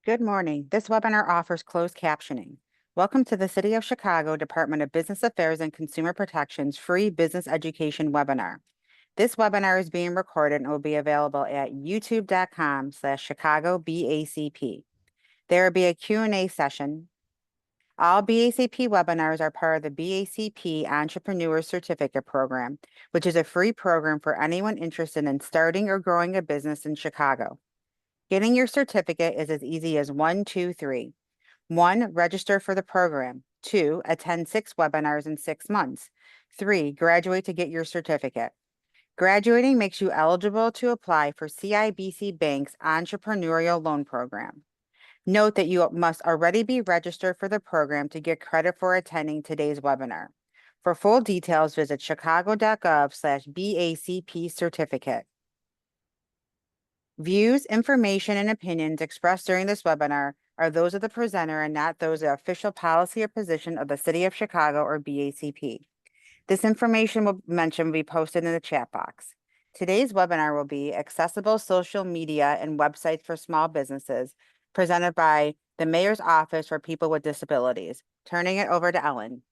Good morning. This webinar offers closed captioning. Welcome to the City of Chicago Department of Business Affairs and Consumer Protection's free business education webinar. This webinar is being recorded and will be available at youtube.com/ChicagoBACP. There will be a Q&A session. All BACP webinars are part of the BACP Entrepreneur Certificate Program, which is a free program for anyone interested in starting or growing a business in Chicago. Getting your certificate is as easy as 1, 2, 3. 1, register for the program. 2, attend 6 webinars in 6 months. 3, graduate to get your certificate. Graduating makes you eligible to apply for CIBC Bank's Entrepreneurial Loan Program. Note that you must already be registered for the program to get credit for attending today's webinar. For full details, visit chicago.gov/BACP certificate. Views, information, and opinions expressed during this webinar are those of the presenter and not those of the official policy or position of the City of Chicago or BACP. This information will be posted in the chat box. Today's webinar will be Accessible Social Media and Websites for Small Businesses, presented by the Mayor's Office for People with Disabilities. Turning it over to Ellen.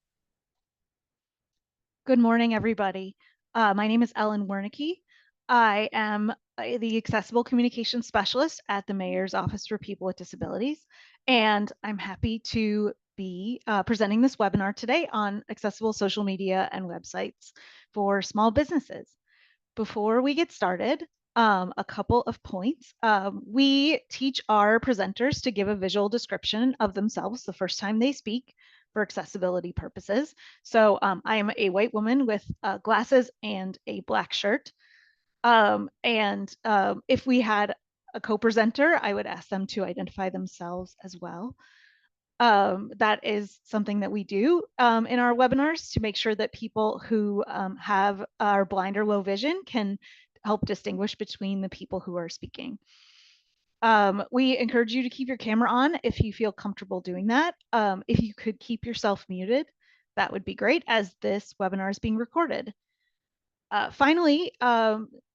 Good morning, everybody. My name is Ellen Wernicke. I am the Accessible Communication Specialist at the Mayor's Office for People with Disabilities, and I'm happy to be presenting this webinar today on accessible social media and websites for small businesses. Before we get started, a couple of points. We teach our presenters to give a visual description of themselves the first time they speak for accessibility purposes. So I am a white woman with glasses and a black shirt. If we had a co-presenter, I would ask them to identify themselves as well. That is something that we do in our webinars to make sure that people who are blind or low vision can help distinguish between the people who are speaking. We encourage you to keep your camera on if you feel comfortable doing that. If you could keep yourself muted, that would be great, as this webinar is being recorded. Finally,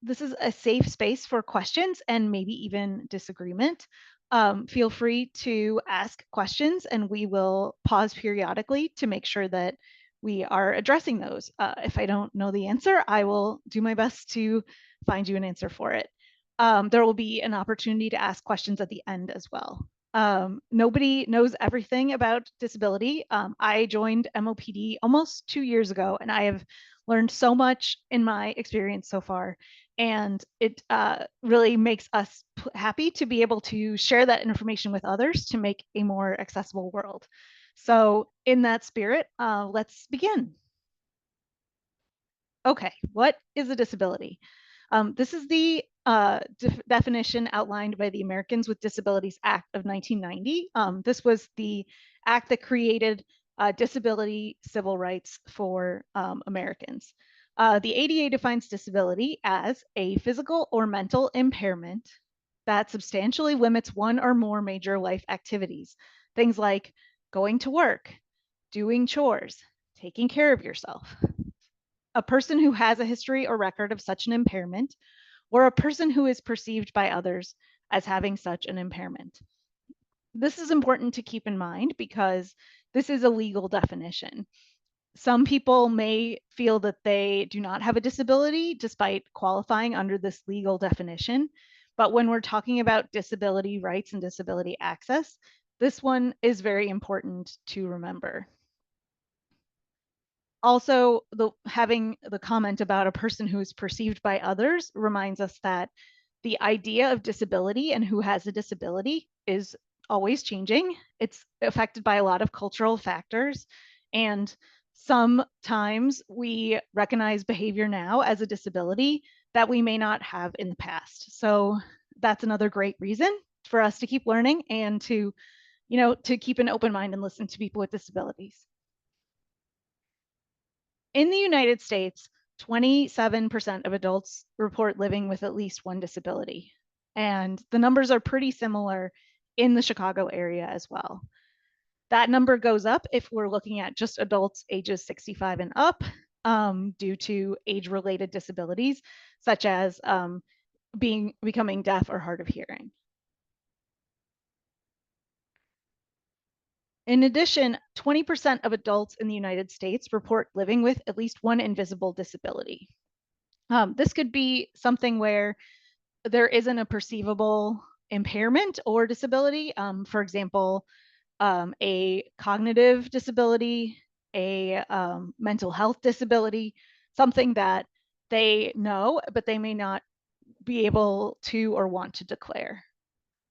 this is a safe space for questions and maybe even disagreement. Feel free to ask questions and we will pause periodically to make sure that we are addressing those. If I don't know the answer, I will do my best to find you an answer for it. There will be an opportunity to ask questions at the end as well. Nobody knows everything about disability. I joined MOPD almost 2 years ago, and I have learned so much in my experience so far. And it really makes us happy to be able to share that information with others to make a more accessible world. So in that spirit, let's begin. Okay, what is a disability? This is the definition outlined by the Americans with Disabilities Act of 1990. This was the act that created disability civil rights for Americans. The ADA defines disability as a physical or mental impairment that substantially limits one or more major life activities. Things like going to work, doing chores, taking care of yourself. A person who has a history or record of such an impairment, or a person who is perceived by others as having such an impairment. This is important to keep in mind because this is a legal definition. Some people may feel that they do not have a disability despite qualifying under this legal definition. But when we're talking about disability rights and disability access, this one is very important to remember. Also, having the comment about a person who is perceived by others reminds us that the idea of disability and who has a disability is always changing. It's affected by a lot of cultural factors. And sometimes we recognize behavior now as a disability that we may not have in the past. So that's another great reason for us to keep learning and to keep an open mind and listen to people with disabilities. In the United States, 27% of adults report living with at least one disability. And the numbers are pretty similar in the Chicago area as well. That number goes up if we're looking at just adults ages 65 and up due to age-related disabilities, such as becoming deaf or hard of hearing. In addition, 20% of adults in the United States report living with at least one invisible disability. This could be something where there isn't a perceivable impairment or disability. For example, a cognitive disability, a mental health disability, something that they know, but they may not be able to or want to declare.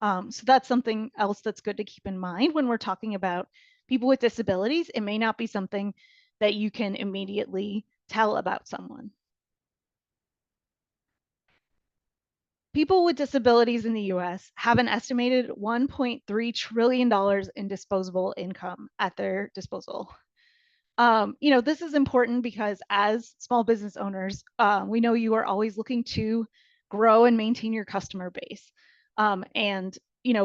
So that's something else that's good to keep in mind when we're talking about people with disabilities. It may not be something that you can immediately tell about someone. People with disabilities in the US have an estimated $1.3 trillion in disposable income at their disposal. This is important because as small business owners, we know you are always looking to grow and maintain your customer base. And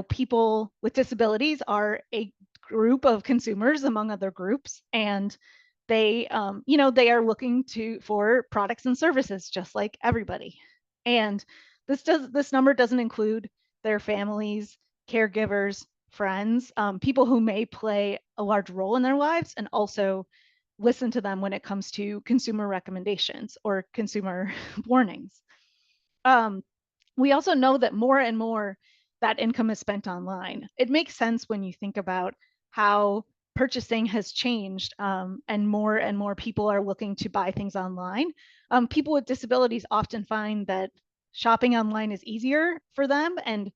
people with disabilities are a group of consumers among other groups, and they are looking for products and services just like everybody. And this number doesn't include their families, caregivers, friends, people who may play a large role in their lives, and also listen to them when it comes to consumer recommendations or consumer warnings. Um, we also know that more and more that income is spent online. It makes sense when you think about how purchasing has changed, and more people are looking to buy things online. People with disabilities often find that shopping online is easier for them, and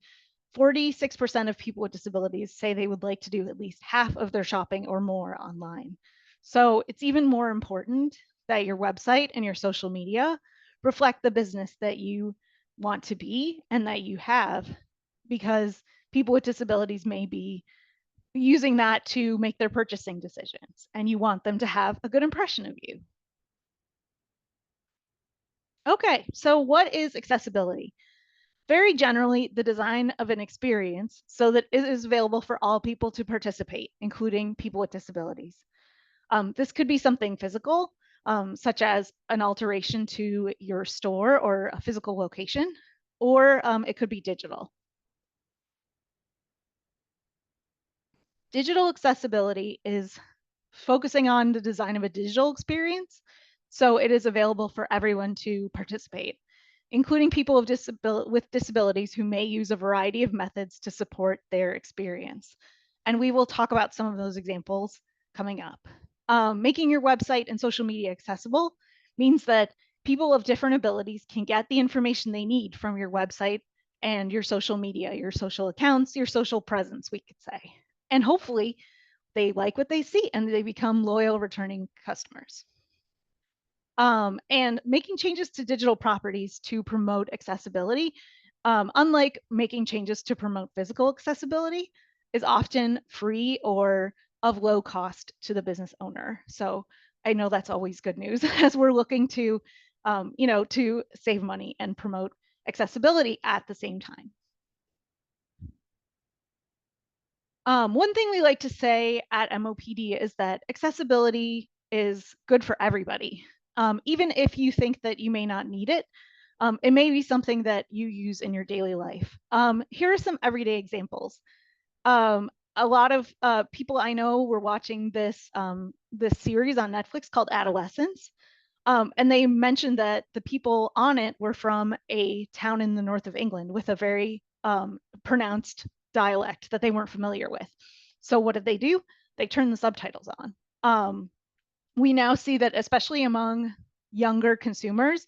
46% of people with disabilities say they would like to do at least half of their shopping or more online. So it's even more important that your website and your social media reflect the business that you want to be and that you have, because people with disabilities may be using that to make their purchasing decisions, and you want them to have a good impression of you. Okay, so what is accessibility? Very generally, the design of an experience so that it is available for all people to participate, including people with disabilities. This could be something physical, such as an alteration to your store or a physical location, or it could be digital. Digital accessibility is focusing on the design of a digital experience so it is available for everyone to participate, including people with disabilities who may use a variety of methods to support their experience. And we will talk about some of those examples coming up. Making your website and social media accessible means that people of different abilities can get the information they need from your website and your social media, your social accounts, your social presence, we could say. And hopefully they like what they see and they become loyal returning customers. And making changes to digital properties to promote accessibility, unlike making changes to promote physical accessibility, is often free or of low cost to the business owner. So I know that's always good news as we're looking to save money and promote accessibility at the same time. One thing we like to say at MOPD is that accessibility is good for everybody. Even if you think that you may not need it, it may be something that you use in your daily life. Here are some everyday examples. A lot of people I know were watching this series on Netflix called Adolescence. And they mentioned that the people on it were from a town in the north of England with a very pronounced dialect that they weren't familiar with. So what did they do? They turned the subtitles on. We now see that, especially among younger consumers,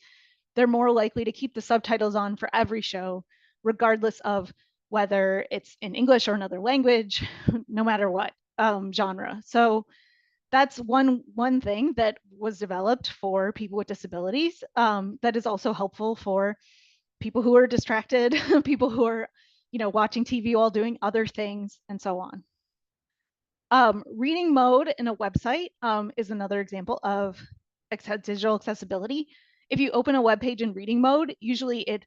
they're more likely to keep the subtitles on for every show, regardless of whether it's in English or another language, no matter what genre. So that's one thing that was developed for people with disabilities, that is also helpful for people who are distracted, people who are watching TV while doing other things, and so on. Reading mode in a website is another example of digital accessibility. If you open a web page in reading mode, usually it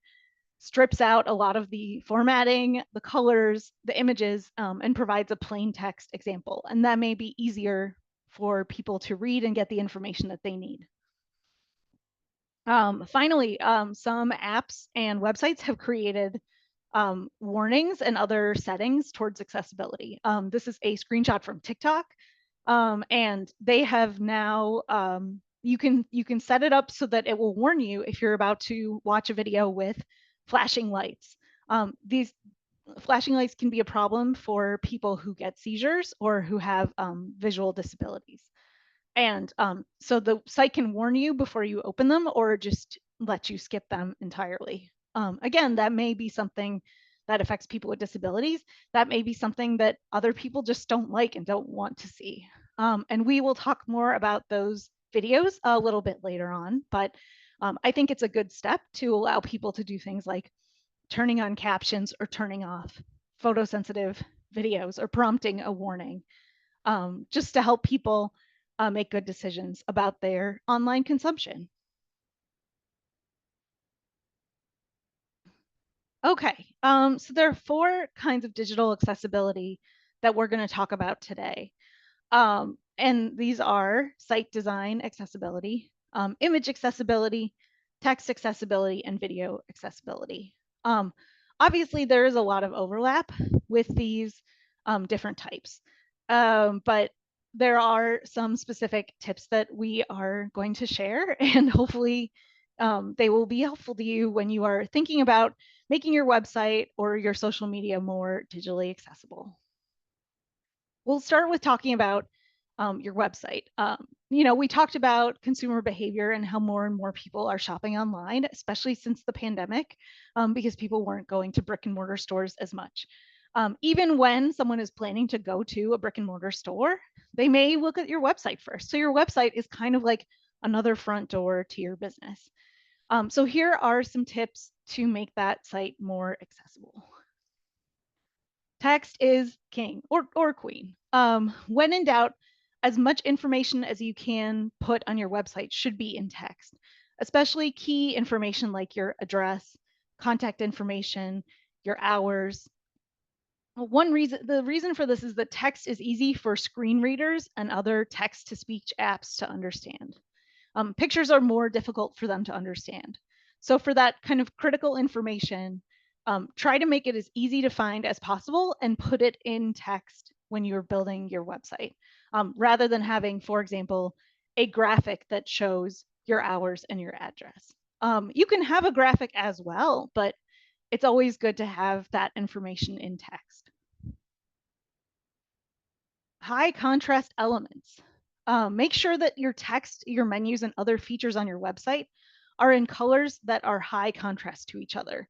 strips out a lot of the formatting, the colors, the images, and provides a plain text example. And that may be easier for people to read and get the information that they need. Finally, some apps and websites have created warnings and other settings towards accessibility. This is a screenshot from TikTok, and they have now you can set it up so that it will warn you if you're about to watch a video with flashing lights. These flashing lights can be a problem for people who get seizures or who have visual disabilities. And so the site can warn you before you open them or just let you skip them entirely. Again, that may be something that affects people with disabilities. That may be something that other people just don't like and don't want to see. And we will talk more about those videos a little bit later on, but I think it's a good step to allow people to do things like turning on captions or turning off photosensitive videos or prompting a warning, just to help people make good decisions about their online consumption. Okay, so there are four kinds of digital accessibility that we're going to talk about today. And these are site design accessibility, image accessibility, text accessibility, and video accessibility. Um, Obviously, there is a lot of overlap with these different types, but there are some specific tips that we are going to share, and hopefully they will be helpful to you when you are thinking about making your website or your social media more digitally accessible. We'll start with talking about your website. We talked about consumer behavior and how more and more people are shopping online, especially since the pandemic, because people weren't going to brick and mortar stores as much. Even when someone is planning to go to a brick and mortar store, they may look at your website first. So your website is kind of like another front door to your business. So here are some tips to make that site more accessible. Text is king or queen. When in doubt, as much information as you can put on your website should be in text, especially key information like your address, contact information, your hours. The reason for this is that text is easy for screen readers and other text to speech apps to understand. Pictures are more difficult for them to understand. So for that kind of critical information, try to make it as easy to find as possible and put it in text when you're building your website, rather than having, for example, a graphic that shows your hours and your address. You can have a graphic as well, but it's always good to have that information in text. High contrast elements. Make sure that your text, your menus, and other features on your website are in colors that are high contrast to each other.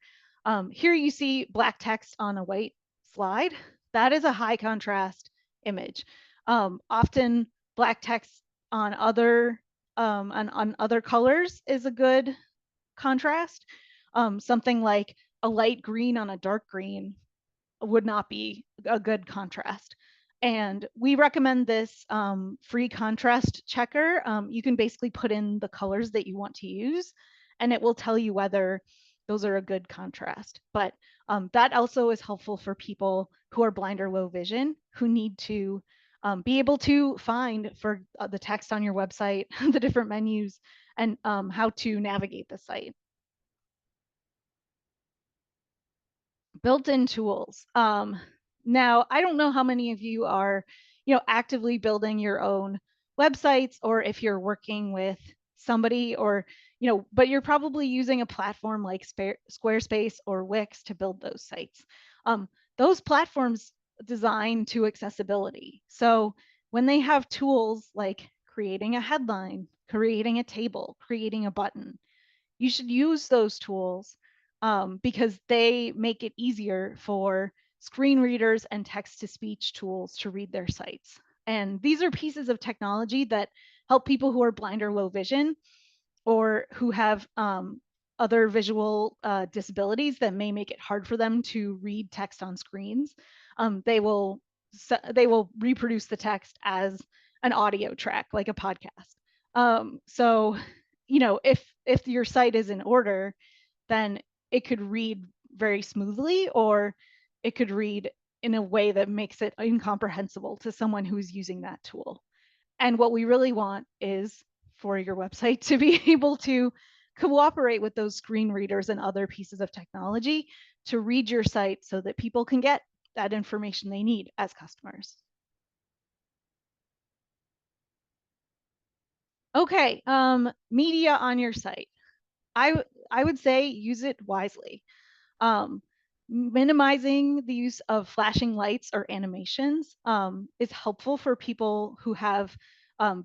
Here you see black text on a white slide. That is a high contrast image. Often black text on on other colors is a good contrast. Something like a light green on a dark green would not be a good contrast. And we recommend this free contrast checker. You can basically put in the colors that you want to use, and it will tell you whether those are a good contrast. But that also is helpful for people who are blind or low vision, who need to be able to find for the text on your website, the different menus, and how to navigate the site. Built-in tools. Now, I don't know how many of you are, actively building your own websites, or if you're working with somebody, or, but you're probably using a platform like Squarespace or Wix to build those sites. Those platforms design to accessibility. So when they have tools like creating a headline, creating a table, creating a button, you should use those tools, because they make it easier for screen readers and text to speech tools to read their sites. And these are pieces of technology that help people who are blind or low vision, or who have other visual disabilities that may make it hard for them to read text on screens. They will reproduce the text as an audio track, like a podcast. So, if your site is in order, then it could read very smoothly, or it could read in a way that makes it incomprehensible to someone who's using that tool. And what we really want is for your website to be able to cooperate with those screen readers and other pieces of technology to read your site so that people can get that information they need as customers. Okay, media on your site. I would say use it wisely. Um, Minimizing the use of flashing lights or animations is helpful for people who have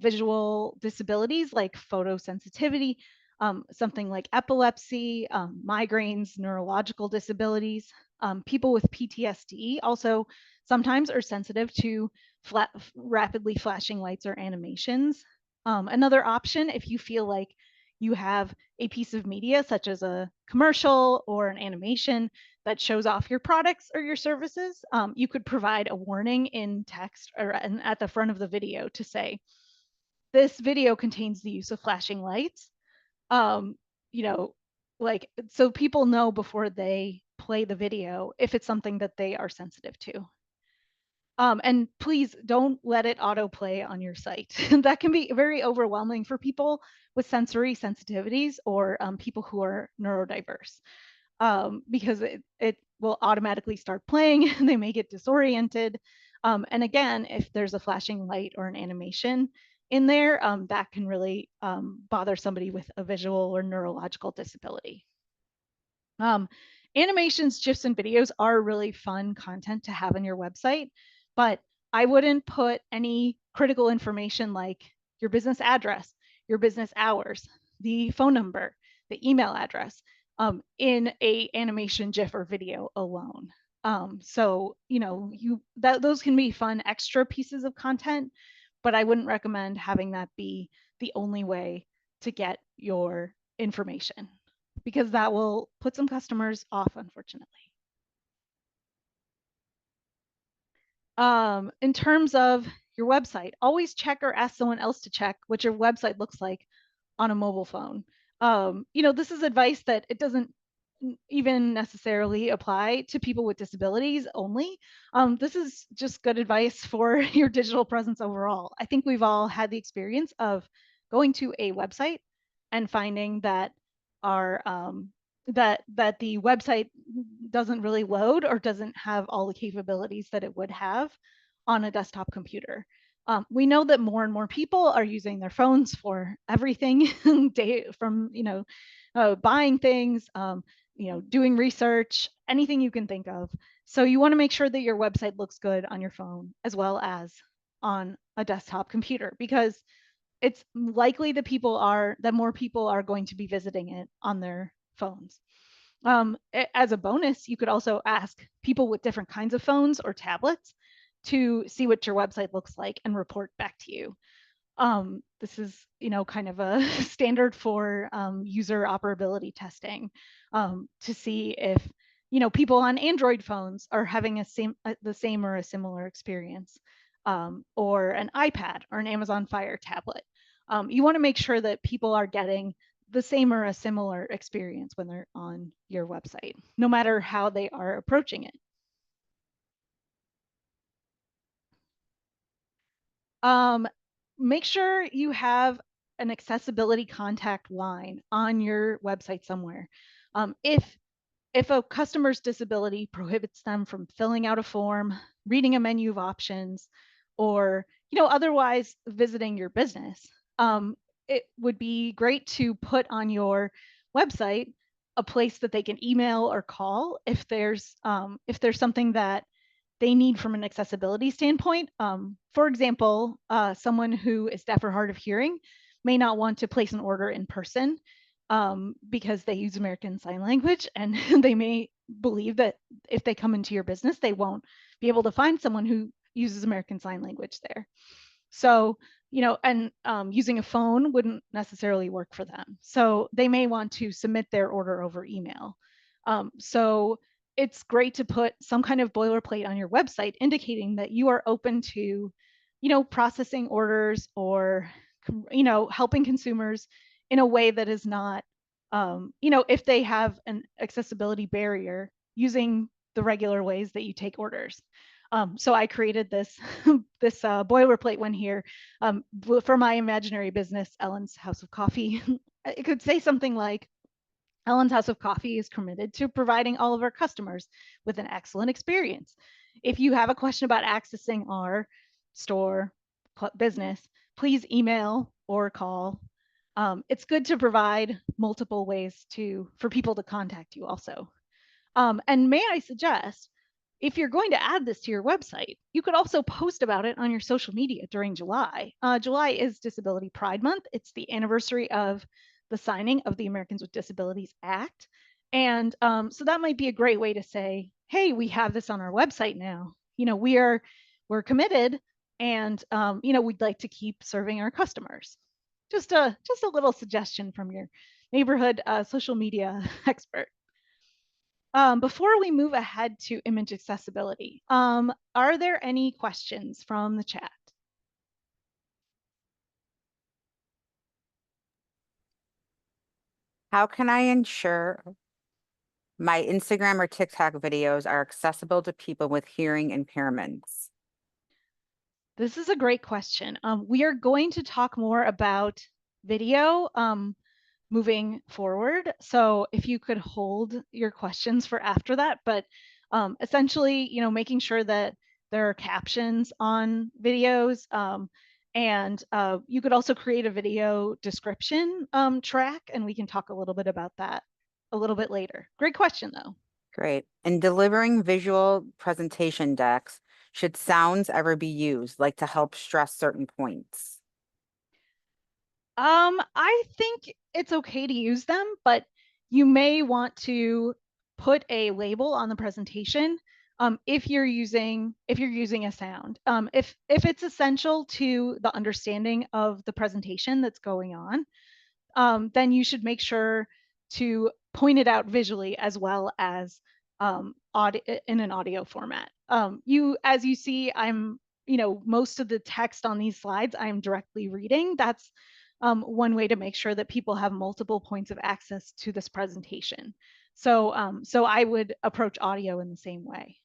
visual disabilities like photosensitivity, something like epilepsy, migraines, neurological disabilities. People with PTSD also sometimes are sensitive to rapidly flashing lights or animations. Another option, if you feel like you have a piece of media, such as a commercial or an animation that shows off your products or your services, you could provide a warning in text or at the front of the video to say, this video contains the use of flashing lights. Um, you know, like, so people know before they play the video if it's something that they are sensitive to. And please don't let it autoplay on your site. That can be very overwhelming for people with sensory sensitivities or people who are neurodiverse, because it will automatically start playing and they may get disoriented. And again, if there's a flashing light or an animation in there, that can really bother somebody with a visual or neurological disability. Um, Animations, GIFs, and videos are really fun content to have on your website, but I wouldn't put any critical information like your business address, your business hours, the phone number, the email address in a animation, GIF, or video alone. So those can be fun extra pieces of content, but I wouldn't recommend having that be the only way to get your information, because that will put some customers off, unfortunately. In terms of your website, always check or ask someone else to check what your website looks like on a mobile phone. This is advice that it doesn't even necessarily apply to people with disabilities only. This is just good advice for your digital presence overall. I think we've all had the experience of going to a website and finding that our that the website doesn't really load or doesn't have all the capabilities that it would have on a desktop computer. We know that more and more people are using their phones for everything, from buying things, doing research, anything you can think of. So you want to make sure that your website looks good on your phone as well as on a desktop computer, because it's likely that more people are going to be visiting it on their phones. As a bonus, you could also ask people with different kinds of phones or tablets to see what your website looks like and report back to you. This is, kind of a standard for user operability testing, to see if, people on Android phones are having the same or a similar experience, or an iPad or an Amazon Fire tablet. You want to make sure that people are getting the same or a similar experience when they're on your website, no matter how they are approaching it. Um, Make sure you have an accessibility contact line on your website somewhere. If a customer's disability prohibits them from filling out a form, reading a menu of options, or otherwise visiting your business, it would be great to put on your website a place that they can email or call if there's something that they need from an accessibility standpoint. For example, someone who is deaf or hard of hearing may not want to place an order in person, because they use American Sign Language, and they may believe that if they come into your business, they won't be able to find someone who uses American Sign Language there. So, and using a phone wouldn't necessarily work for them. So they may want to submit their order over email. So it's great to put some kind of boilerplate on your website indicating that you are open to, processing orders or, helping consumers in a way that is not, if they have an accessibility barrier, using the regular ways that you take orders. So I created this this boilerplate one here, for my imaginary business, Ellen's House of Coffee. It could say something like, Helen's House of Coffee is committed to providing all of our customers with an excellent experience. If you have a question about accessing our store business, please email or call. It's good to provide multiple ways for people to contact you also. And may I suggest, if you're going to add this to your website, you could also post about it on your social media during July. July is Disability Pride Month. It's the anniversary of the signing of the Americans with Disabilities Act. And so that might be a great way to say, hey, we have this on our website now. We're committed, and we'd like to keep serving our customers. Just a little suggestion from your neighborhood social media expert. Before we move ahead to image accessibility, are there any questions from the chat? How can I ensure my Instagram or TikTok videos are accessible to people with hearing impairments? This is a great question. We are going to talk more about video moving forward. So if you could hold your questions for after that, but essentially, making sure that there are captions on videos, and you could also create a video description track, and we can talk a little bit about that a little bit later. Great question, though. Great. In delivering visual presentation decks, should sounds ever be used, like to help stress certain points? I think it's okay to use them, but you may want to put a label on the presentation if you're using a sound. If it's essential to the understanding of the presentation that's going on, then you should make sure to point it out visually as well as in an audio format. As you see, most of the text on these slides I'm directly reading. That's one way to make sure that people have multiple points of access to this presentation. So I would approach audio in the same way.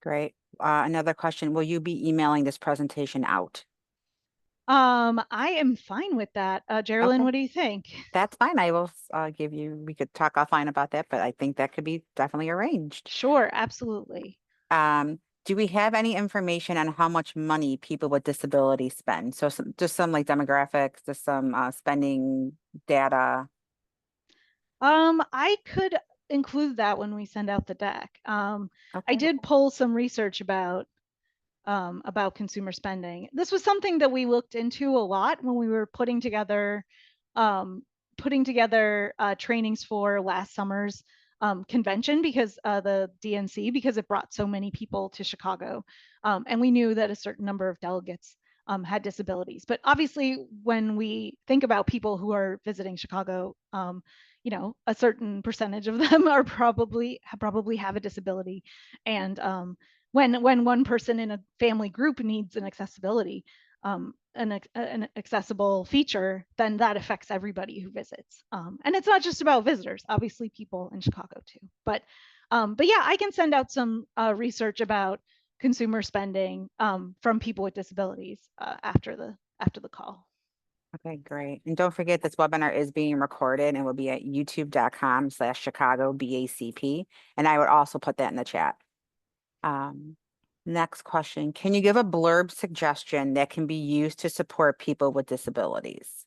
Great. Another question, will you be emailing this presentation out? I am fine with that. Geraldine, Okay, what do you think? that's fine. I will we could talk offline about that, but I think that could be definitely arranged. Sure, absolutely. Do we have any information on how much money people with disabilities spend? So just some like demographics, just some spending data. I could include that when we send out the deck. I Okay. did pull some research about consumer spending. This was something that we looked into a lot when we were um, putting together trainings for last summer's convention, because the DNC, because it brought so many people to Chicago, and we knew that a certain number of delegates had disabilities. But obviously, when we think about people who are visiting Chicago, a certain percentage of them are probably have a disability, and when one person in a family group needs an an accessible feature, then that affects everybody who visits. And it's not just about visitors, obviously people in Chicago too. But yeah, I can send out some research about consumer spending from people with disabilities after the call. Okay, great. And don't forget this webinar is being recorded and will be at youtube.com/Chicago BACP. And I would also put that in the chat. Um, Next question. Can you give a blurb suggestion that can be used to support people with disabilities?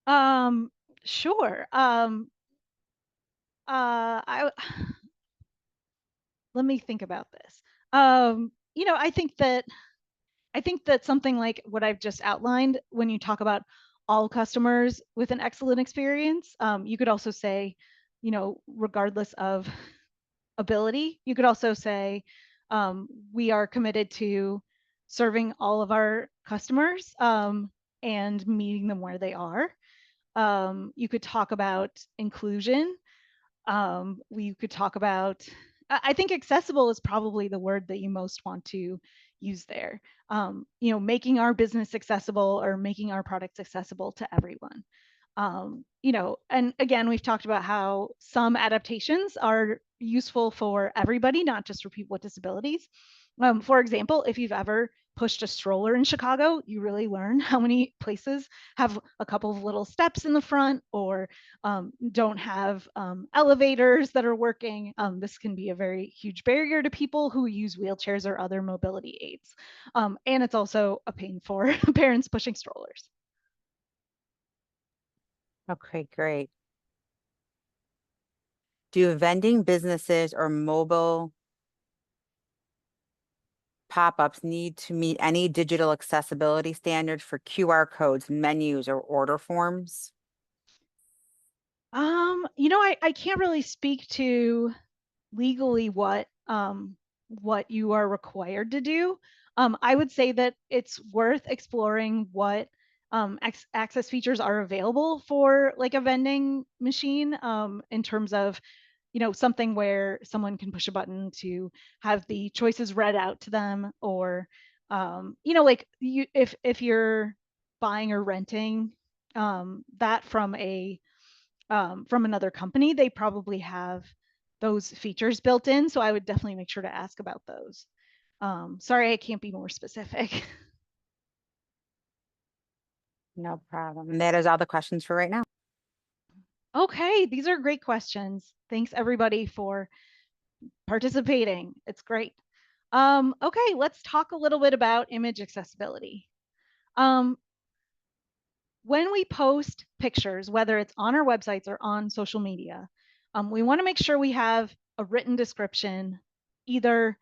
Um, sure. I Let me think about this. I think that something like what I've just outlined, when you talk about all customers with an excellent experience, you could also say, regardless of ability, you could also say, we are committed to serving all of our customers and meeting them where they are. You could talk about inclusion. We could talk about, I think accessible is probably the word that you most want to use there. Making our business accessible or making our products accessible to everyone. And again, we've talked about how some adaptations are useful for everybody, not just for people with disabilities. For example, if you've ever pushed a stroller in Chicago, you really learn how many places have a couple of little steps in the front or don't have elevators that are working. This can be a very huge barrier to people who use wheelchairs or other mobility aids. And it's also a pain for parents pushing strollers. Okay, great. Do vending businesses or mobile pop-ups need to meet any digital accessibility standards for QR codes, menus, or order forms? I can't really speak to legally what you are required to do. I would say that it's worth exploring what access features are available for like a vending machine in terms of something where someone can push a button to have the choices read out to them or like you if you're buying or renting that from another company, they probably have those features built in. So I would definitely make sure to ask about those. Sorry, I can't be more specific. No problem. And that is all the questions for right now. Okay, these are great questions. Thanks everybody for participating. It's great. Okay, let's talk a little bit about image accessibility. Um, when we post pictures, whether it's on our websites or on social media, we want to make sure we have a written description, either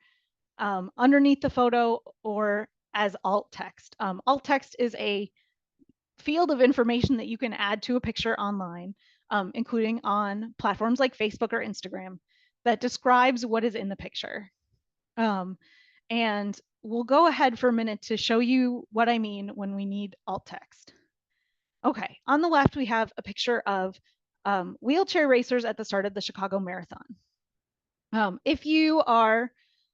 underneath the photo or as alt text. Alt text is a field of information that you can add to a picture online, including on platforms like Facebook or Instagram, that describes what is in the picture. And we'll go ahead for a minute to show you what I mean when we need alt text. Okay, on the left, we have a picture of wheelchair racers at the start of the Chicago Marathon. If you are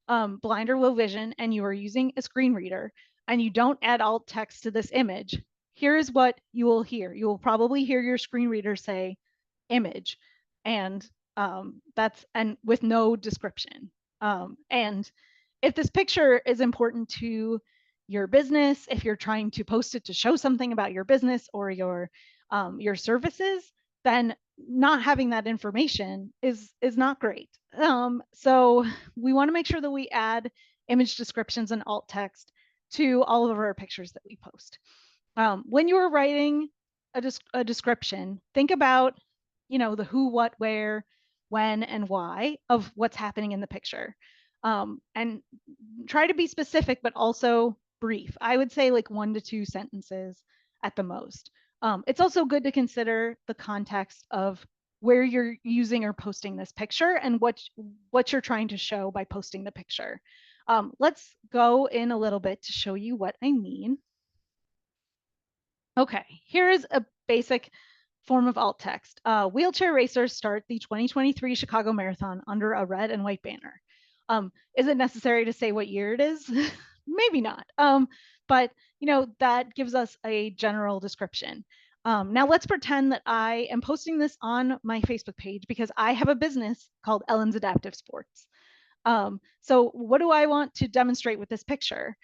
blind or low vision and you are using a screen reader and you don't add alt text to this image, here is what you will hear. You will probably hear your screen reader say image, and and with no description. And if this picture is important to your business, if you're trying to post it to show something about your business or your services, then not having that information is not great. So we want to make sure that we add image descriptions and alt text to all of our pictures that we post. When you are writing a description, think about the who, what, where, when, and why of what's happening in the picture, and try to be specific but also brief. I would say like 1 to 2 sentences at the most. It's also good to consider the context of where you're using or posting this picture and what you're trying to show by posting the picture. Let's go in a little bit to show you what I mean. Okay, here is a basic form of alt text. Wheelchair racers start the 2023 Chicago Marathon under a red and white banner. Is it necessary to say what year it is? Maybe not. But that gives us a general description. Now let's pretend that I am posting this on my Facebook page because I have a business called Ellen's Adaptive Sports. So what do I want to demonstrate with this picture?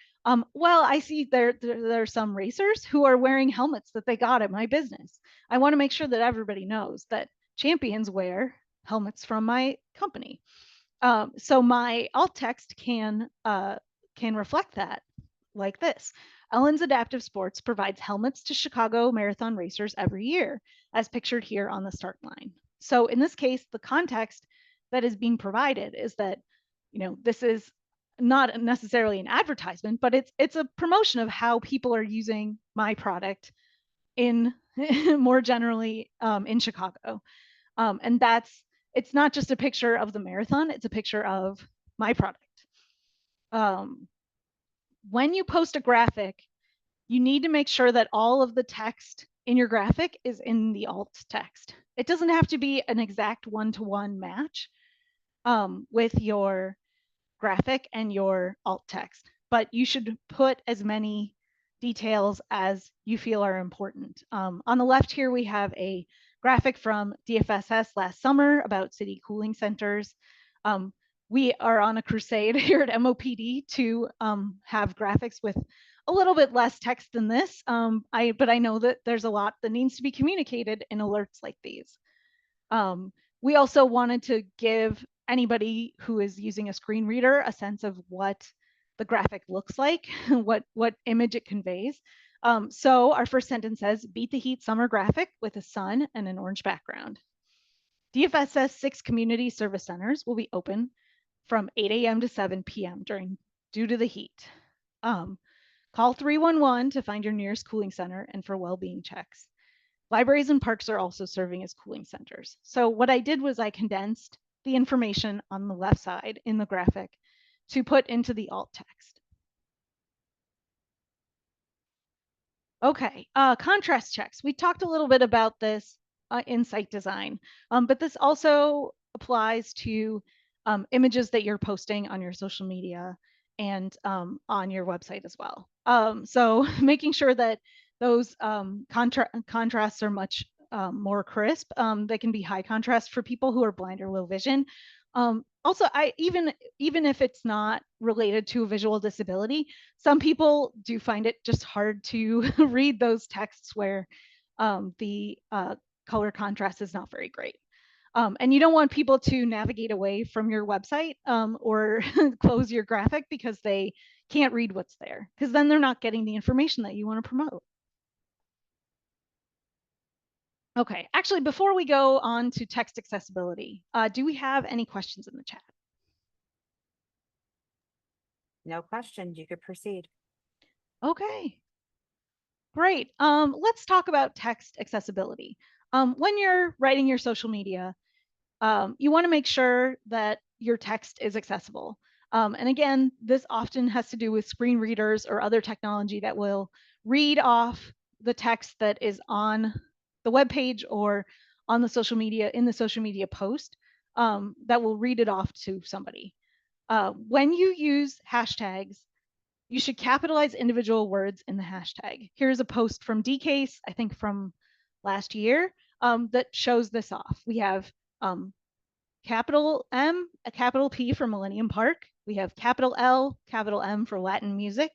Well, I see there are some racers who are wearing helmets that they got at my business. I want to make sure that everybody knows that champions wear helmets from my company. So my alt text can reflect that like this. Ellen's Adaptive Sports provides helmets to Chicago Marathon racers every year, as pictured here on the start line. So in this case, the context that is being provided is that this is not necessarily an advertisement, but it's a promotion of how people are using my product in more generally in Chicago. And it's not just a picture of the marathon, it's a picture of my product. When you post a graphic, you need to make sure that all of the text in your graphic is in the alt text. It doesn't have to be an exact one-to-one match with your graphic and your alt text, but you should put as many details as you feel are important. On the left here, we have a graphic from DFSS last summer about city cooling centers. We are on a crusade here at MOPD to have graphics with a little bit less text than this. But I know that there's a lot that needs to be communicated in alerts like these. We also wanted to give anybody who is using a screen reader a sense of what the graphic looks like, what image it conveys. So our first sentence says, beat the heat summer graphic with a sun and an orange background. DFSS 6 community service centers will be open from 8 a.m. to 7 p.m. due to the heat. Call 311 to find your nearest cooling center and for well-being checks. Libraries and parks are also serving as cooling centers. So what I did was I condensed the information on the left side in the graphic to put into the alt text. Okay, contrast checks. We talked a little bit about this in site design, but this also applies to images that you're posting on your social media and on your website as well. So making sure that those contrasts are much more crisp. They can be high contrast for people who are blind or low vision. Also, even if it's not related to a visual disability, some people do find it just hard to read those texts where the color contrast is not very great. And you don't want people to navigate away from your website or close your graphic because they can't read what's there, because then they're not getting the information that you want to promote. Okay, actually, before we go on to text accessibility, do we have any questions in the chat? No questions. You could proceed. Okay, great. Let's talk about text accessibility. When you're writing your social media, you want to make sure that your text is accessible. And again, this often has to do with screen readers or other technology that will read off the text that is on the web page or on the social media, in the social media post, that will read it off to somebody. When you use hashtags, you should capitalize individual words in the hashtag. Here's a post from DCase, I think from last year, that shows this off. We have capital M, a capital P for Millennium Park. We have capital L, capital M for Latin music.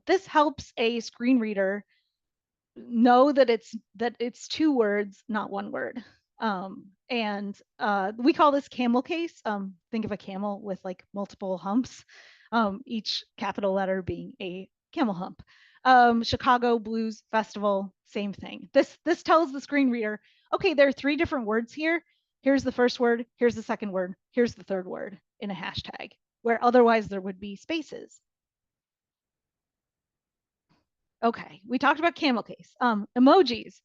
This helps a screen reader know that it's two words, not one word. And we call this camel case. Think of a camel with like multiple humps, each capital letter being a camel hump. Chicago Blues Festival, same thing. This tells the screen reader, okay, there are 3 different words here. Here's the first word, here's the second word, here's the third word in a hashtag, where otherwise there would be spaces. Okay, we talked about camel case. Emojis.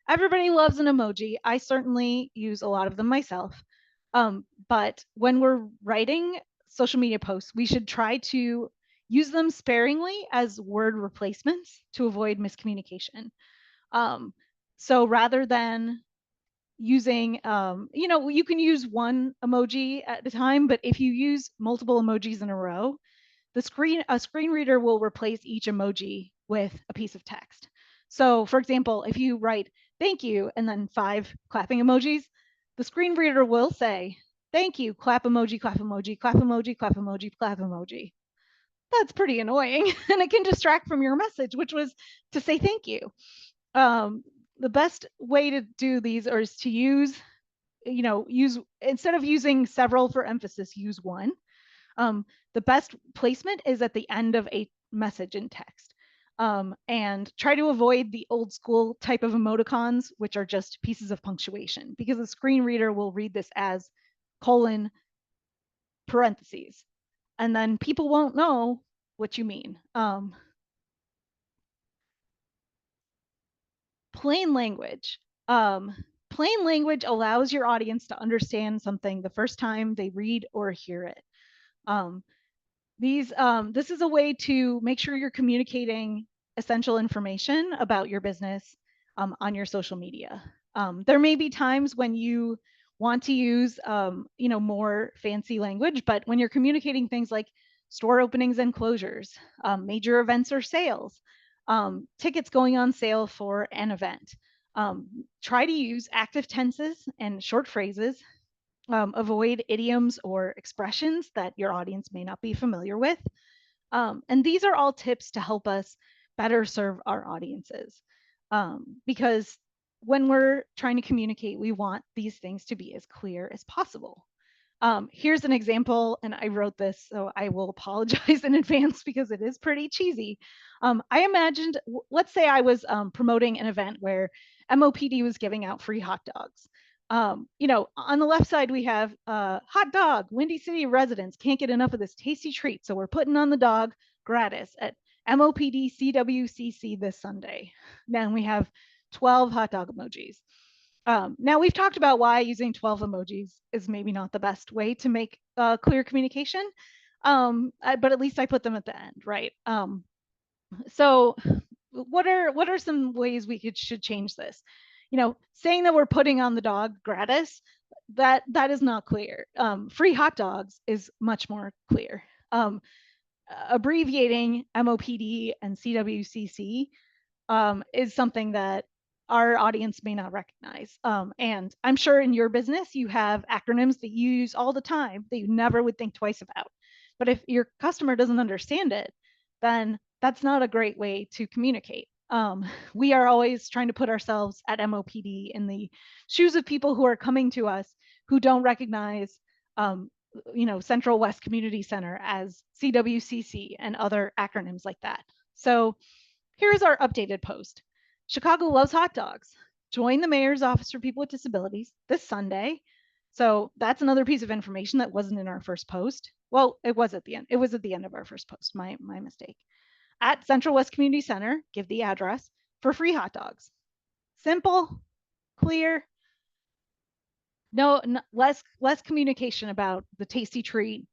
Everybody loves an emoji. I certainly use a lot of them myself. But when we're writing social media posts, we should try to use them sparingly as word replacements to avoid miscommunication. So rather than using, you can use one emoji at a time, but if you use multiple emojis in a row, a screen reader will replace each emoji with a piece of text. So for example, if you write thank you and then 5 clapping emojis, the screen reader will say, thank you, clap emoji, clap emoji, clap emoji, clap emoji, clap emoji. That's pretty annoying and it can distract from your message, which was to say thank you. The best way to do these is to use instead of using several for emphasis, use one. The best placement is at the end of a message in text. And try to avoid the old school type of emoticons, which are just pieces of punctuation, because the screen reader will read this as colon parentheses, and then people won't know what you mean. Plain language. Plain language allows your audience to understand something the first time they read or hear it. This is a way to make sure you're communicating essential information about your business on your social media. There may be times when you want to use more fancy language, but when you're communicating things like store openings and closures, major events or sales, tickets going on sale for an event, try to use active tenses and short phrases Avoid idioms or expressions that your audience may not be familiar with. And these are all tips to help us better serve our audiences. Because when we're trying to communicate, we want these things to be as clear as possible. Here's an example, and I wrote this, so I will apologize in advance because it is pretty cheesy. I imagined, let's say I was promoting an event where MOPD was giving out free hot dogs. On the left side, we have hot dog, Windy City residents can't get enough of this tasty treat, so we're putting on the dog gratis at MOPD CWCC this Sunday. Then we have 12 hot dog emojis. Now we've talked about why using 12 emojis is maybe not the best way to make clear communication, but at least I put them at the end, right? So what are some ways we should change this? Saying that we're putting on the dog gratis, that is not clear. Free hot dogs is much more clear. Abbreviating MOPD and CWCC is something that our audience may not recognize. And I'm sure in your business, you have acronyms that you use all the time that you never would think twice about. But if your customer doesn't understand it, then that's not a great way to communicate. We are always trying to put ourselves at MOPD in the shoes of people who are coming to us who don't recognize Central West Community Center as CWCC and other acronyms like that. So here's our updated post. Chicago loves hot dogs. Join the mayor's office for people with disabilities this Sunday. So that's another piece of information that wasn't in our first post. Well, it was at the end. It was at the end of our first post. My mistake. At Central West Community Center, give the address for free hot dogs. Simple, clear, no, less communication about the tasty treat,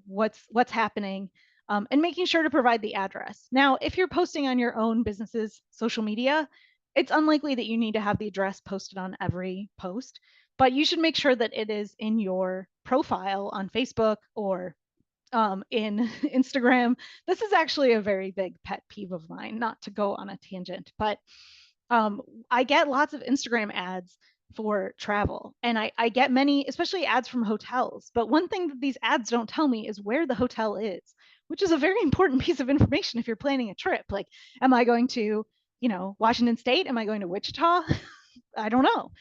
what's happening, and making sure to provide the address. Now, if you're posting on your own business's social media, it's unlikely that you need to have the address posted on every post, but you should make sure that it is in your profile on Facebook or in Instagram. This is actually a very big pet peeve of mine, not to go on a tangent, but I get lots of Instagram ads for travel, and I get many, especially ads from hotels. But one thing that these ads don't tell me is where the hotel is, which is a very important piece of information if you're planning a trip. Like, am I going to, Washington State? Am I going to Wichita? I don't know.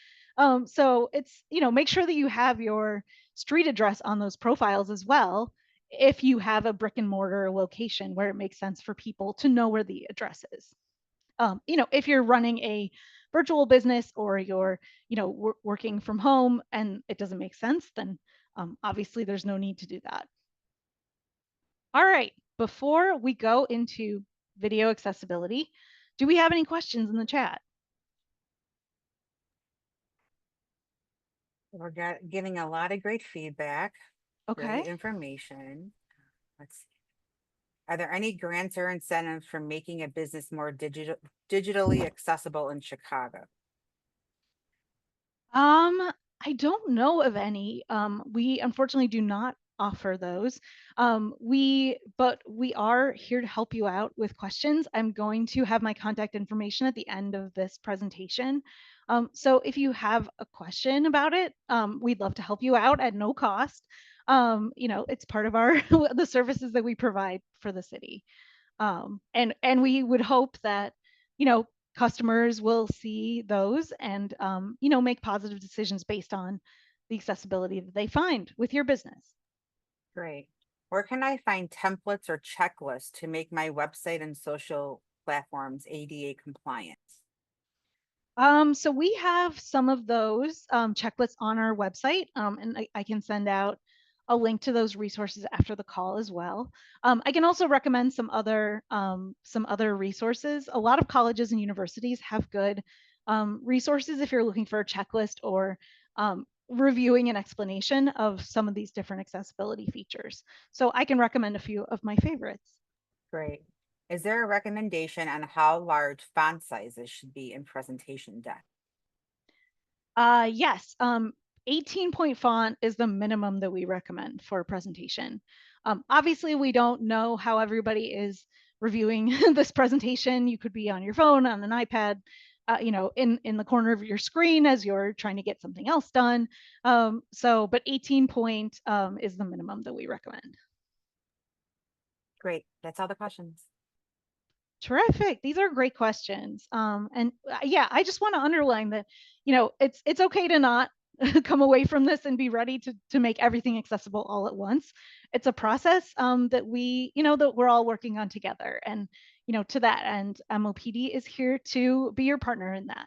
So it's, make sure that you have your street address on those profiles as well if you have a brick and mortar location where it makes sense for people to know where the address is. If you're running a virtual business or you're, working from home and it doesn't make sense, then obviously there's no need to do that. All right, before we go into video accessibility, do we have any questions in the chat? We're getting a lot of great feedback, Okay. great information. Let's see. Are there any grants or incentives for making a business more digitally accessible in Chicago? I don't know of any. We unfortunately do not offer those. But we are here to help you out with questions. I'm going to have my contact information at the end of this presentation. So if you have a question about it, we'd love to help you out at no cost. It's part of our the services that we provide for the city. And we would hope that, customers will see those and, make positive decisions based on the accessibility that they find with your business. Great. Where can I find templates or checklists to make my website and social platforms ADA compliant? So we have some of those checklists on our website, and I can send out a link to those resources after the call as well. I can also recommend some other resources. A lot of colleges and universities have good resources if you're looking for a checklist or reviewing an explanation of some of these different accessibility features. So I can recommend a few of my favorites. Great. Is there a recommendation on how large font sizes should be in presentation deck? Yes, 18-point font is the minimum that we recommend for a presentation. Obviously, we don't know how everybody is reviewing this presentation. You could be on your phone, on an iPad. in the corner of your screen as you're trying to get something else done. But 18 point is the minimum that we recommend. Great. That's all the questions. Terrific. These are great questions. And yeah, I just want to underline that, it's okay to not come away from this and be ready to make everything accessible all at once. It's a process that that we're all working on together. And, to that end, MOPD is here to be your partner in that.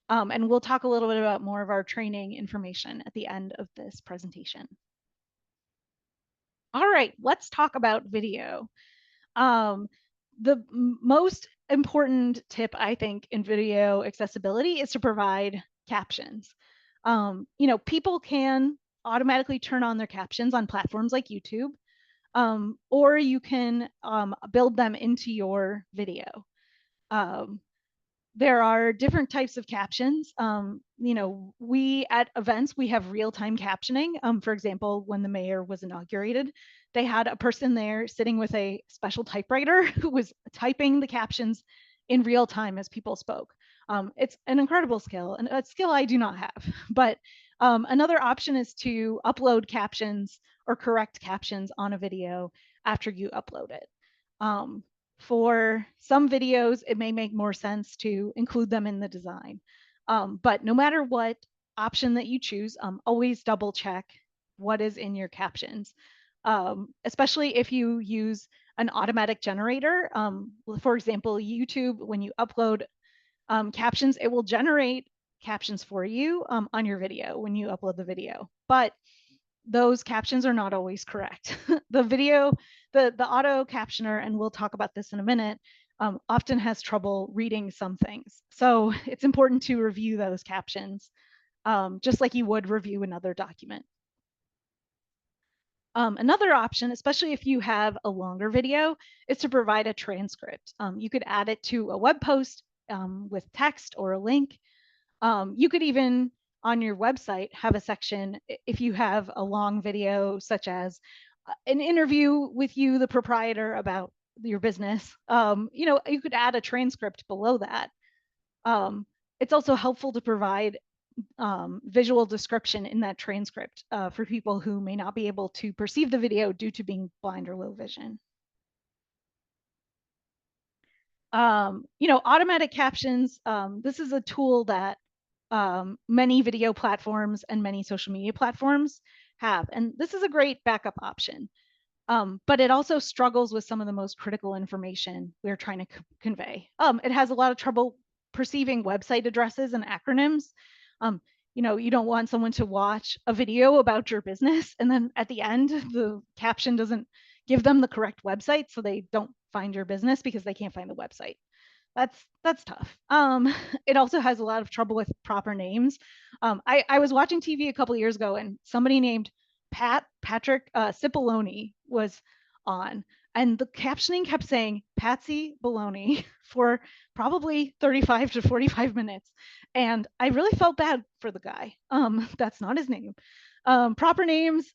And we'll talk a little bit about more of our training information at the end of this presentation. All right, let's talk about video. Um, the most important tip, I think, in video accessibility is to provide captions. People can automatically turn on their captions on platforms like YouTube, or you can build them into your video. Um, there are different types of captions. We at events, we have real-time captioning. For example, when the mayor was inaugurated, they had a person there sitting with a special typewriter who was typing the captions in real time as people spoke. It's an incredible skill, and a skill I do not have. But another option is to upload captions or correct captions on a video after you upload it. For some videos, it may make more sense to include them in the design. But no matter what option that you choose, always double check what is in your captions, especially if you use an automatic generator. For example, YouTube, when you upload captions, it will generate captions for you on your video when you upload the video. But those captions are not always correct. The auto captioner, and we'll talk about this in a minute, often has trouble reading some things. So it's important to review those captions, just like you would review another document. Another option, especially if you have a longer video, is to provide a transcript. You could add it to a web post with text or a link. You could even on your website have a section if you have a long video, such as an interview with you, the proprietor, about your business. You could add a transcript below that. It's also helpful to provide visual description in that transcript for people who may not be able to perceive the video due to being blind or low vision. Automatic captions. This is a tool that many video platforms and many social media platforms have. And this is a great backup option. But it also struggles with some of the most critical information we're trying to convey. It has a lot of trouble perceiving website addresses and acronyms. You don't want someone to watch a video about your business and then at the end, the caption doesn't give them the correct website, so they don't find your business because they can't find the website. That's tough. It also has a lot of trouble with proper names. I was watching TV a couple of years ago, and somebody named Patrick Cipollone was on, and the captioning kept saying Patsy Baloney for probably 35 to 45 minutes, and I really felt bad for the guy. That's not his name. Proper names,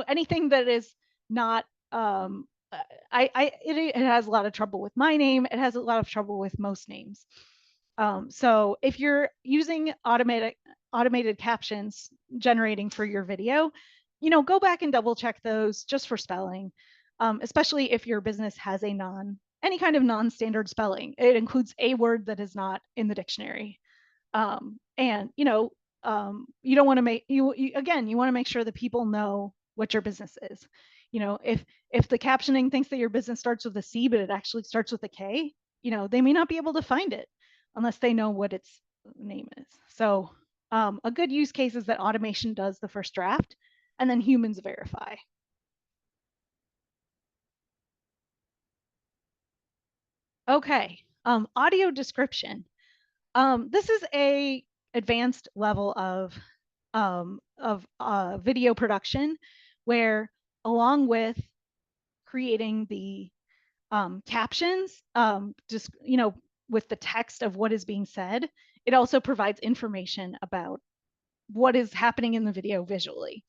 anything that is not it has a lot of trouble with my name. It has a lot of trouble with most names. So if you're using automated captions generating for your video, go back and double check those just for spelling, especially if your business has any kind of non-standard spelling. It includes a word that is not in the dictionary. And you don't want to make you want to make sure that people know what your business is. If the captioning thinks that your business starts with a C, but it actually starts with a K, they may not be able to find it unless they know what its name is. So a good use case is that automation does the first draft and then humans verify. Okay, audio description. This is a advanced level of video production where, along with creating the captions, just with the text of what is being said, it also provides information about what is happening in the video visually.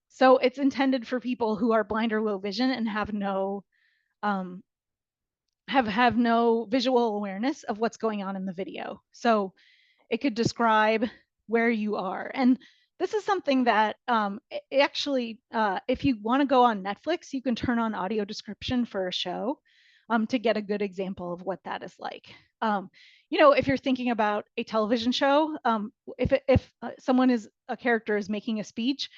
So it's intended for people who are blind or low vision and have have no visual awareness of what's going on in the video. So it could describe where you are. And this is something that actually, if you want to go on Netflix, you can turn on audio description for a show to get a good example of what that is like. If you're thinking about a television show, if someone is a character is making a speech,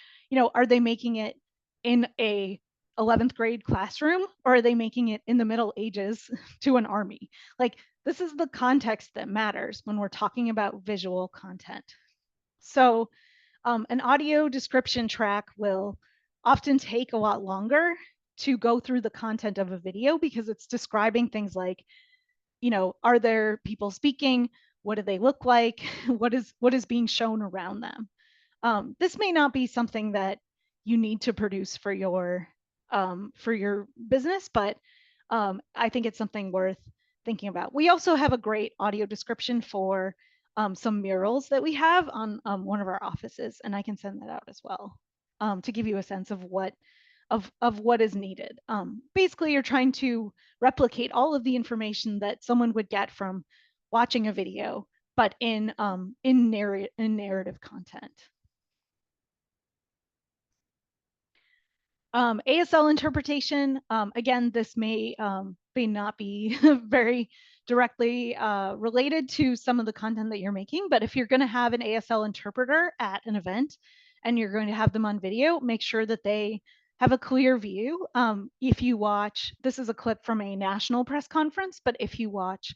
are they making it in a 11th grade classroom, or are they making it in the Middle Ages to an army? Like, this is the context that matters when we're talking about visual content. So an audio description track will often take a lot longer to go through the content of a video because it's describing things like, are there people speaking? What do they look like? What is being shown around them? This may not be something that you need to produce for your business, but I think it's something worth thinking about. We also have a great audio description for some murals that we have on one of our offices, and I can send that out as well to give you a sense of what is needed. Basically, you're trying to replicate all of the information that someone would get from watching a video, but in narrative content. ASL interpretation, again, this may not be very directly related to some of the content that you're making, but if you're going to have an ASL interpreter at an event and you're going to have them on video, make sure that they have a clear view. If you watch, this is a clip from a national press conference, but if you watch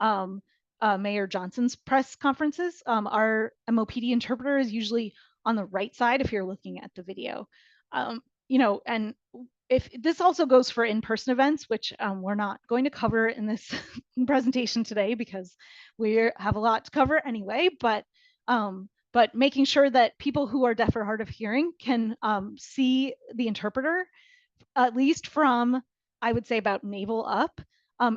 Mayor Johnson's press conferences, our MOPD interpreter is usually on the right side if you're looking at the video. And if this also goes for in-person events, which we're not going to cover in this presentation today because we have a lot to cover anyway, but making sure that people who are deaf or hard of hearing can see the interpreter, at least from, I would say, about navel up,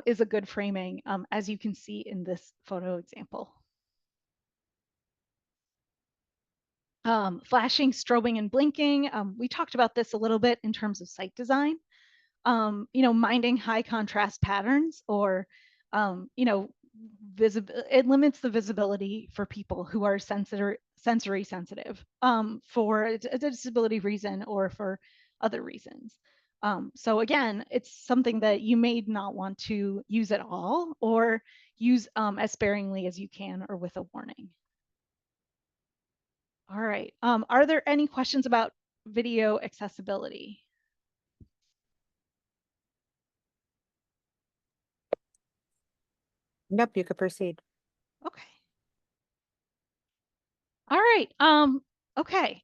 is a good framing, as you can see in this photo example. Flashing, strobing, and blinking. We talked about this a little bit in terms of site design. Minding high contrast patterns, or, it limits the visibility for people who are sensory sensitive for a disability reason or for other reasons. So again, it's something that you may not want to use at all, or use as sparingly as you can, or with a warning. All right. Are there any questions about video accessibility? Nope, you could proceed. Okay. All right. Okay.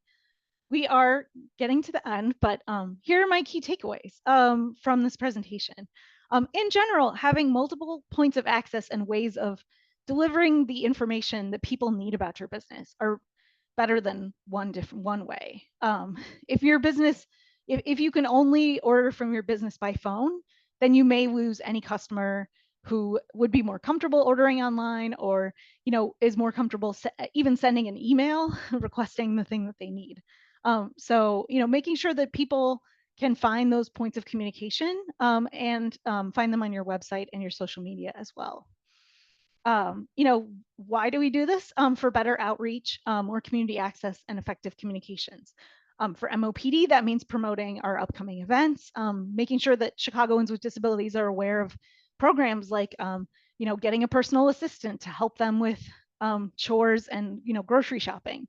We are getting to the end, but here are my key takeaways from this presentation. In general, having multiple points of access and ways of delivering the information that people need about your business are better than one way. If your business, if you can only order from your business by phone, then you may lose any customer who would be more comfortable ordering online, or is more comfortable even sending an email requesting the thing that they need. So making sure that people can find those points of communication and find them on your website and your social media as well. Why do we do this? For better outreach, more community access, and effective communications. For MOPD, that means promoting our upcoming events, making sure that Chicagoans with disabilities are aware of programs like, getting a personal assistant to help them with chores and grocery shopping,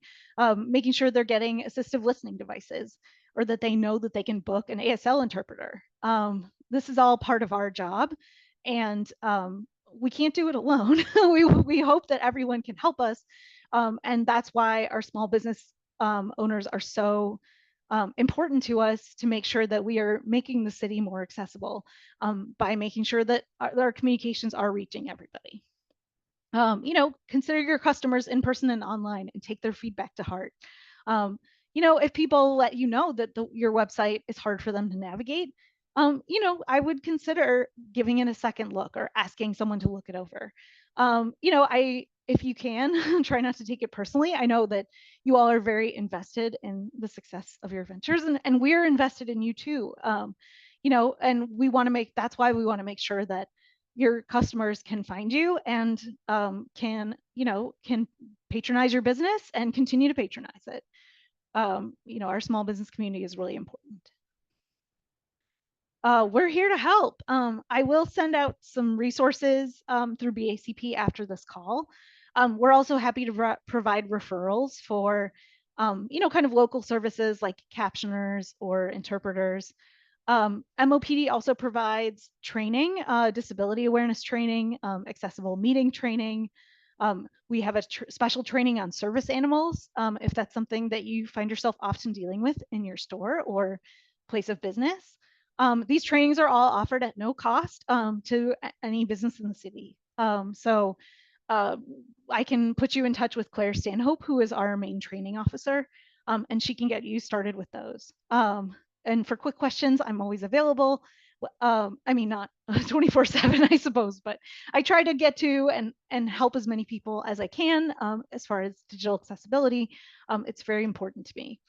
making sure they're getting assistive listening devices, or that they know that they can book an ASL interpreter. This is all part of our job, and we can't do it alone. we hope that everyone can help us, and that's why our small business owners are so important to us, to make sure that we are making the city more accessible by making sure that our communications are reaching everybody. Consider your customers in person and online, and take their feedback to heart. If people let you know that your website is hard for them to navigate, I would consider giving it a second look, or asking someone to look it over. If you can, try not to take it personally. I know that you all are very invested in the success of your ventures, and we're invested in you too. And that's why we want to make sure that your customers can find you and can patronize your business and continue to patronize it. Our small business community is really important. We're here to help. I will send out some resources through BACP after this call. We're also happy to provide referrals for, kind of local services like captioners or interpreters. MOPD also provides training, disability awareness training, accessible meeting training. We have a special training on service animals, if that's something that you find yourself often dealing with in your store or place of business. These trainings are all offered at no cost to any business in the city. So I can put you in touch with Claire Stanhope, who is our main training officer, and she can get you started with those. And for quick questions, I'm always available. I mean, not 24/7, I suppose, but I try to get to and help as many people as I can as far as digital accessibility. It's very important to me.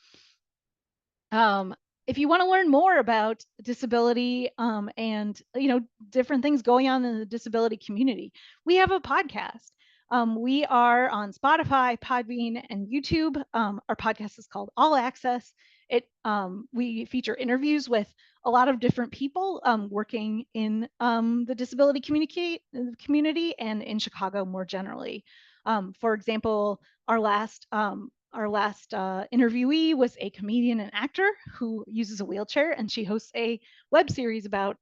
If you want to learn more about disability and different things going on in the disability community, we have a podcast. We are on Spotify, Podbean, and YouTube. Our podcast is called All Access. We feature interviews with a lot of different people working in the disability community and in Chicago more generally. For example, our last interviewee was a comedian and actor who uses a wheelchair, and she hosts a web series about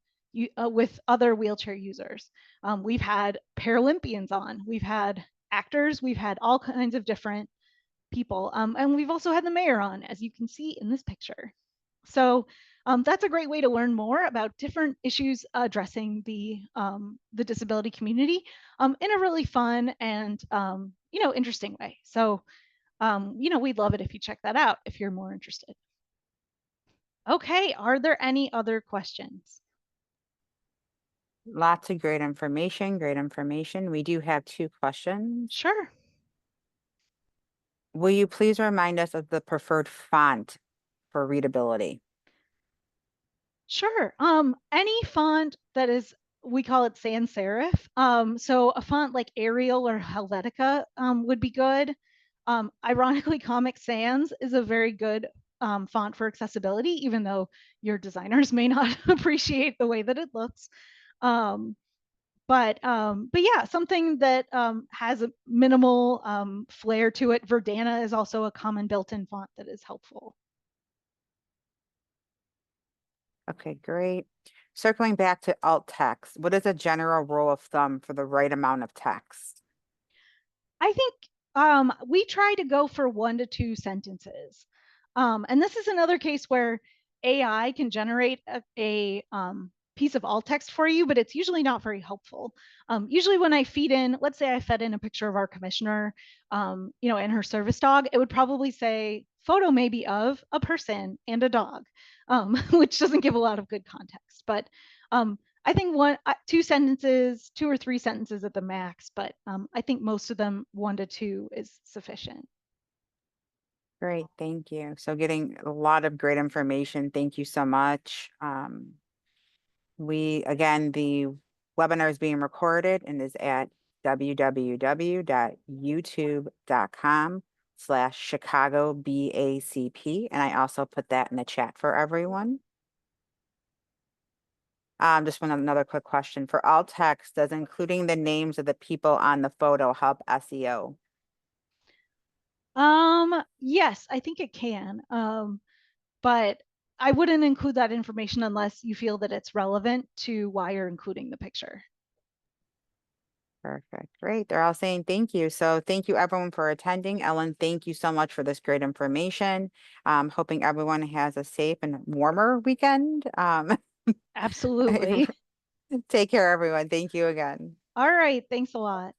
with other wheelchair users. We've had Paralympians on, we've had actors, we've had all kinds of different people, and we've also had the mayor on, as you can see in this picture. So that's a great way to learn more about different issues addressing the disability community in a really fun and interesting way. So we'd love it if you check that out if you're more interested. Okay, are there any other questions? Lots of great information, great information. We do have 2 questions. Sure. Will you please remind us of the preferred font for readability? Sure. Any font that is, we call it sans serif. So a font like Arial or Helvetica would be good. Ironically, Comic Sans is a very good font for accessibility, even though your designers may not appreciate the way that it looks. But yeah, something that has a minimal flair to it. Verdana is also a common built-in font that is helpful. Okay, great. Circling back to alt text, what is a general rule of thumb for the right amount of text? I think we try to go for 1 to 2 sentences. And this is another case where AI can generate a piece of alt text for you, but it's usually not very helpful. Usually when I feed in, let's say I fed in a picture of our commissioner, and her service dog, it would probably say photo maybe of a person and a dog, which doesn't give a lot of good context. But I think 2 or 3 sentences at the max, but I think most of them 1 to 2 is sufficient. Great, thank you. So getting a lot of great information. Thank you so much. Again, the webinar is being recorded and is at www.youtube.com/Chicago BACP. And I also put that in the chat for everyone. Just another quick question. For alt text, does including the names of the people on the photo help SEO? Yes, I think it can. But I wouldn't include that information unless you feel that it's relevant to why you're including the picture. Perfect. Great. They're all saying thank you. So thank you everyone for attending. Ellen, thank you so much for this great information. Hoping everyone has a safe and warmer weekend. Absolutely. Take care, everyone. Thank you again. All right. Thanks a lot.